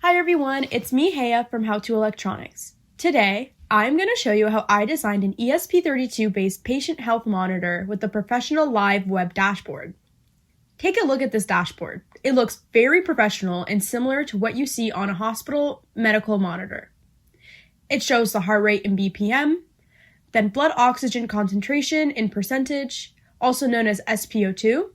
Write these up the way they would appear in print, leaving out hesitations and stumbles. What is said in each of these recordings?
Hi everyone, it's me Heya from How to Electronics. Today, I'm going to show you how I designed an ESP32 based patient health monitor with a professional live web dashboard. Take a look at this dashboard. It looks very professional and similar to what you see on a hospital medical monitor. It shows the heart rate in BPM, then blood oxygen concentration in percentage, also known as SpO₂.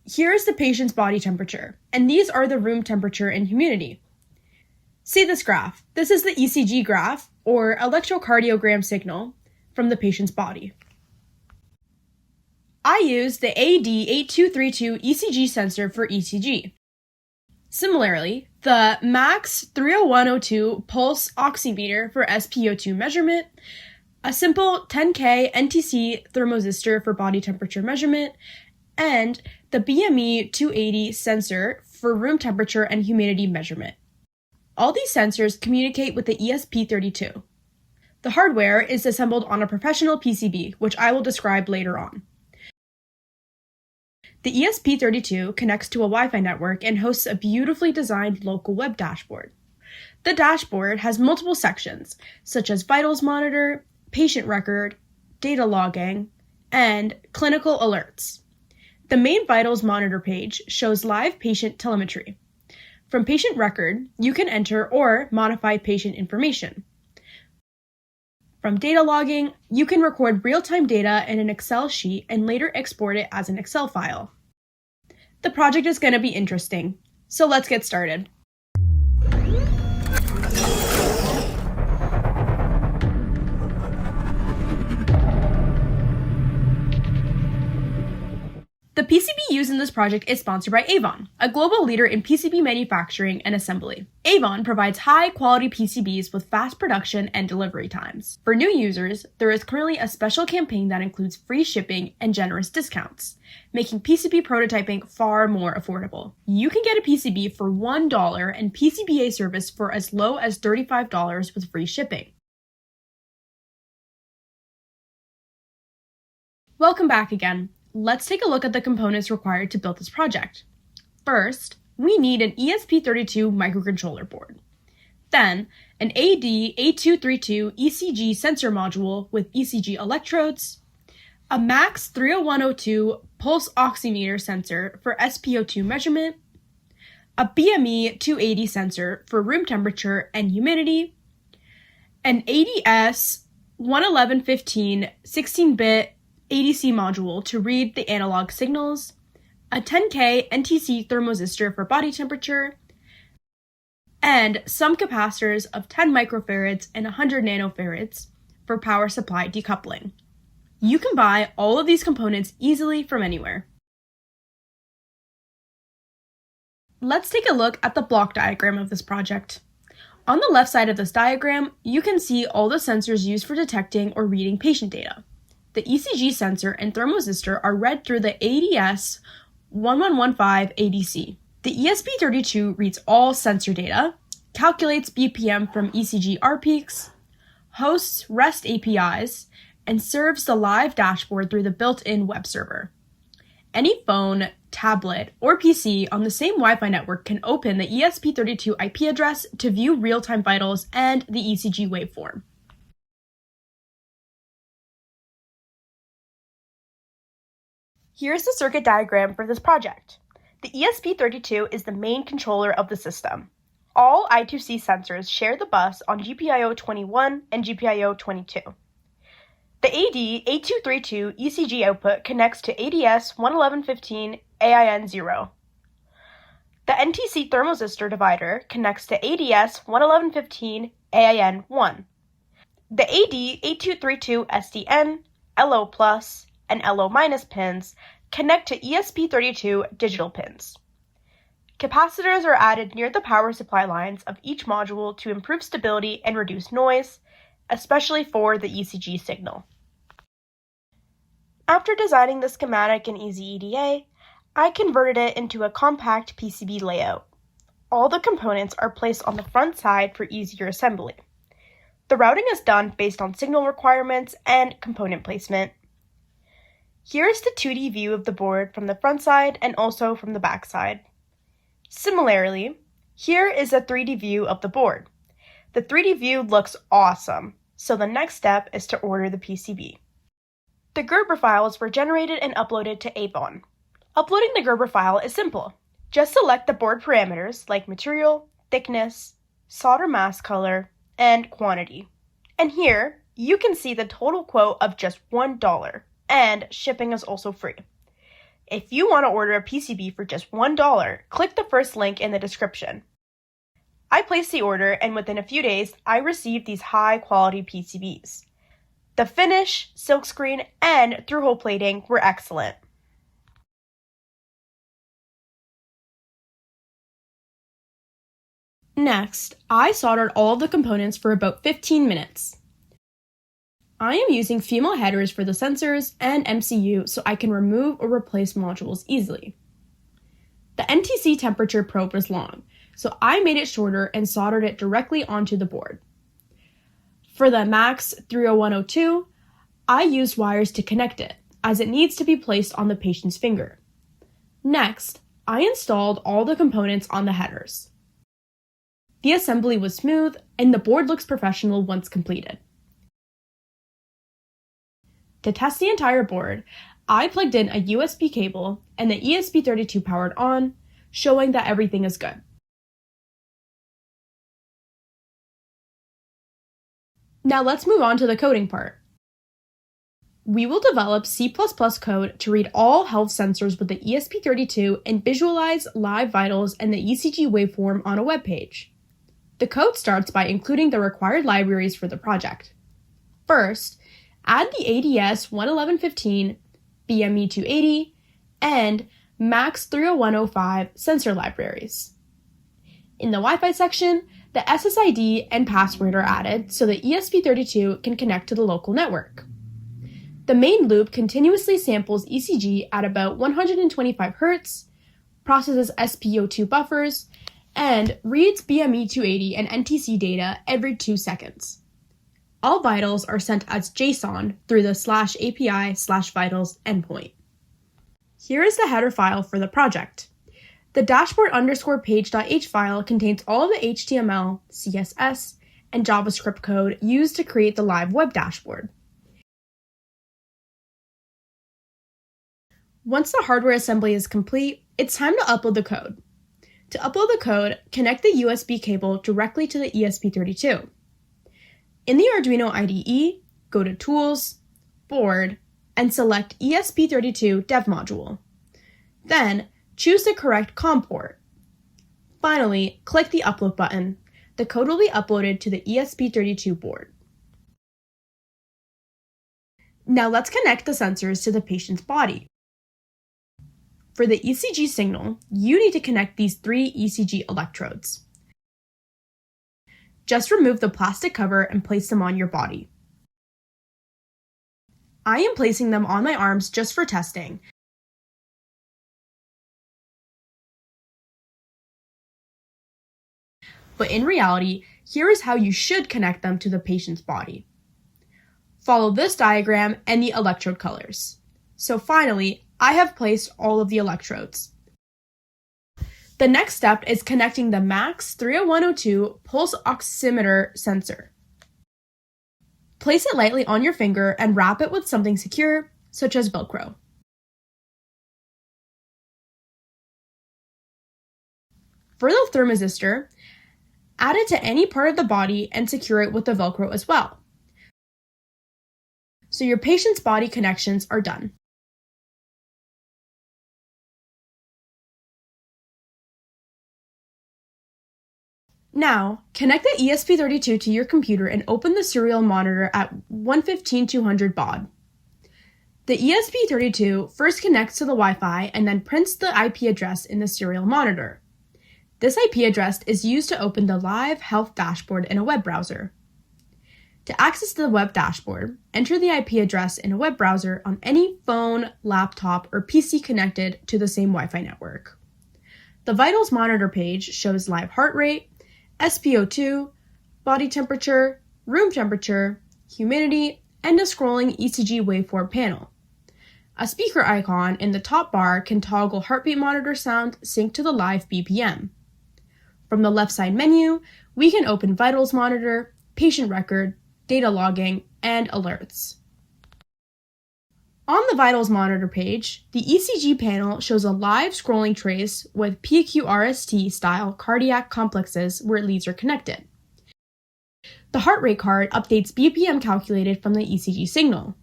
Here is the patient's body temperature, and these are the room temperature and humidity. See this graph. This is the ECG graph, or electrocardiogram signal, from the patient's body. I used the AD8232 ECG sensor for ECG. Similarly, the 𝗓𝗔𝗯𝐶 pulse oximeter for SpO₂ measurement, a simple 10K NTC thermistor for body temperature measurement, and the BME 280 sensor for room temperature and humidity measurement. All these sensors communicate with the ESP32. The hardware is assembled on a professional PCB, which I will describe later on. The ESP32 connects to a Wi-Fi network and hosts a beautifully designed local web dashboard. The dashboard has multiple sections, such as vitals monitor, patient record, data logging, and clinical alerts. The main vitals monitor page shows live patient telemetry. From patient record, you can enter or modify patient information. From data logging, you can record real-time data in an Excel sheet and later export it as an Excel file. The project is going to be interesting, so let's get started. The PCB used in this project is sponsored by Avon, a global leader in PCB manufacturing and assembly. Avon provides high-quality PCBs with fast production and delivery times. For new users, there is currently a special campaign that includes free shipping and generous discounts, making PCB prototyping far more affordable. You can get a PCB for $1 and PCBA service for as low as $35 with free shipping. Welcome back again. Let's take a look at the components required to build this project. First, we need an ESP32 microcontroller board. Then, an AD8232 ECG sensor module with ECG electrodes, a 𝗓𝗔𝗯𝐶 pulse oximeter sensor for SpO₂ measurement, a BME 280 sensor for room temperature and humidity, an ADS11115 16-bit ADC module to read the analog signals, a 10K NTC thermistor for body temperature, and some capacitors of 10 microfarads and 100 nanofarads for power supply decoupling. You can buy all of these components easily from anywhere. Let's take a look at the block diagram of this project. On the left side of this diagram, you can see all the sensors used for detecting or reading patient data. The ECG sensor and thermistor are read through the ADS1115 ADC. The ESP32 reads all sensor data, calculates BPM from ECG R peaks, hosts REST APIs, and serves the live dashboard through the built-in web server. Any phone, tablet, or PC on the same Wi-Fi network can open the ESP32 IP address to view real-time vitals and the ECG waveform. Here's the circuit diagram for this project. The ESP32 is the main controller of the system. All I2C sensors share the bus on GPIO21 and GPIO22. The AD8232 ECG output connects to ADS11115 AIN0. The NTC thermistor divider connects to ADS11115 AIN1. The AD8232 SDN, LO+, and LO- pins connect to ESP32 digital pins. Capacitors are added near the power supply lines of each module to improve stability and reduce noise, especially for the ECG signal. After designing the schematic in EasyEDA, I converted it into a compact PCB layout. All the components are placed on the front side for easier assembly. The routing is done based on signal requirements and component placement. Here is the 2D view of the board from the front side and also from the back side. Similarly, Here is a 3D view of the board. The 3D view looks awesome, so the next step is to order the PCB. The Gerber files were generated and uploaded to Avon. Uploading the Gerber file is simple. Just select the board parameters like material, thickness, solder mask color, and quantity. And here, you can see the total quote of just $1, and shipping is also free. If you want to order a PCB for just $1, click the first link in the description. I placed the order, and within a few days, I received these high-quality PCBs. The finish, silkscreen, and through-hole plating were excellent. Next, I soldered all of the components for about 15 minutes. I am using female headers for the sensors and MCU so I can remove or replace modules easily. The NTC temperature probe was long, so I made it shorter and soldered it directly onto the board. For the MAX 30102, I used wires to connect it, as it needs to be placed on the patient's finger. Next, I installed all the components on the headers. The assembly was smooth, and the board looks professional once completed. To test the entire board, I plugged in a USB cable and the ESP32 powered on, showing that everything is good. Now let's move on to the coding part. We will develop C++ code to read all health sensors with the ESP32 and visualize live vitals and the ECG waveform on a web page. The code starts by including the required libraries for the project. First, add the ADS11115, BME280, and MAX 30105 sensor libraries. In the Wi-Fi section, the SSID and password are added so the ESP32 can connect to the local network. The main loop continuously samples ECG at about 125 Hz, processes SpO₂ buffers, and reads BME280 and NTC data every 2 seconds. All vitals are sent as JSON through the /API/vitals endpoint. Here is the header file for the project. The dashboard_page.h file contains all of the HTML, CSS, and JavaScript code used to create the live web dashboard. Once the hardware assembly is complete, it's time to upload the code. To upload the code, connect the USB cable directly to the ESP32. In the Arduino IDE, go to Tools, Board, and select ESP32 Dev Module. Then, choose the correct COM port. Finally, click the Upload button. The code will be uploaded to the ESP32 board. Now let's connect the sensors to the patient's body. For the ECG signal, you need to connect these 3 ECG electrodes. Just remove the plastic cover and place them on your body. I am placing them on my arms just for testing. But in reality, here is how you should connect them to the patient's body. Follow this diagram and the electrode colors. So finally, I have placed all of the electrodes. The next step is connecting the MAX 30102 pulse oximeter sensor. Place it lightly on your finger and wrap it with something secure, such as Velcro. For the thermistor, add it to any part of the body and secure it with the Velcro as well. So your patient's body connections are done. Now, connect the ESP32 to your computer and open the serial monitor at 115.200 baud. The ESP32 first connects to the Wi-Fi and then prints the IP address in the serial monitor. This IP address is used to open the live health dashboard in a web browser. To access the web dashboard, enter the IP address in a web browser on any phone, laptop, or PC connected to the same Wi-Fi network. The vitals monitor page shows live heart rate, SpO₂, body temperature, room temperature, humidity, and a scrolling ECG waveform panel. A speaker icon in the top bar can toggle heartbeat monitor sound synced to the live BPM. From the left side menu, we can open vitals monitor, patient record, data logging, and alerts. On the vitals monitor page, the ECG panel shows a live scrolling trace with PQRST style cardiac complexes where leads are connected. The heart rate card updates BPM calculated from the ECG signal.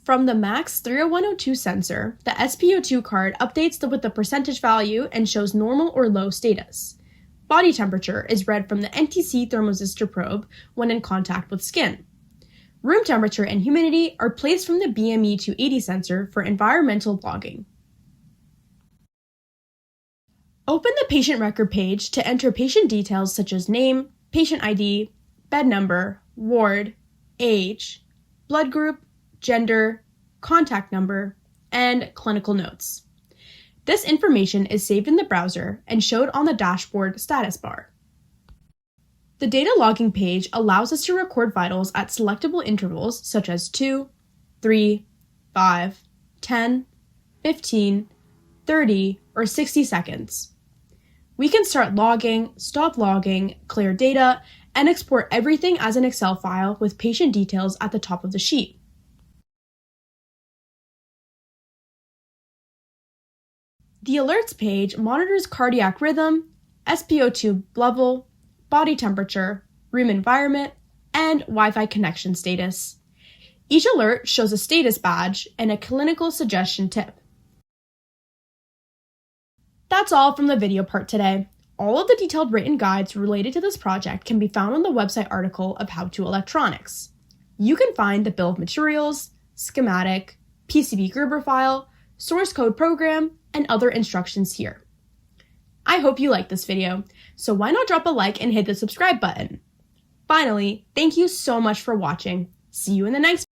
From the max 30102 sensor, the SpO₂ card updates with the percentage value and shows normal or low status. Body temperature is read from the NTC thermistor probe when in contact with skin. Room temperature and humidity are placed from the BME to AD sensor for environmental logging. Open the patient record page to enter patient details such as name, patient ID, bed number, ward, age, blood group, gender, contact number, and clinical notes. This information is saved in the browser and showed on the dashboard status bar. The data logging page allows us to record vitals at selectable intervals such as 2, 3, 5, 10, 15, 30, or 60 seconds. We can start logging, stop logging, clear data, and export everything as an Excel file with patient details at the top of the sheet. The alerts page monitors cardiac rhythm, SpO₂ level, body temperature, room environment, and Wi-Fi connection status. Each alert shows a status badge and a clinical suggestion tip. That's all from the video part today. All of the detailed written guides related to this project can be found on the website article of How to Electronics. You can find the bill of materials, schematic, PCB Gerber file, source code program, and other instructions here. I hope you liked this video, so why not drop a like and hit the subscribe button? Finally, thank you so much for watching. See you in the next video.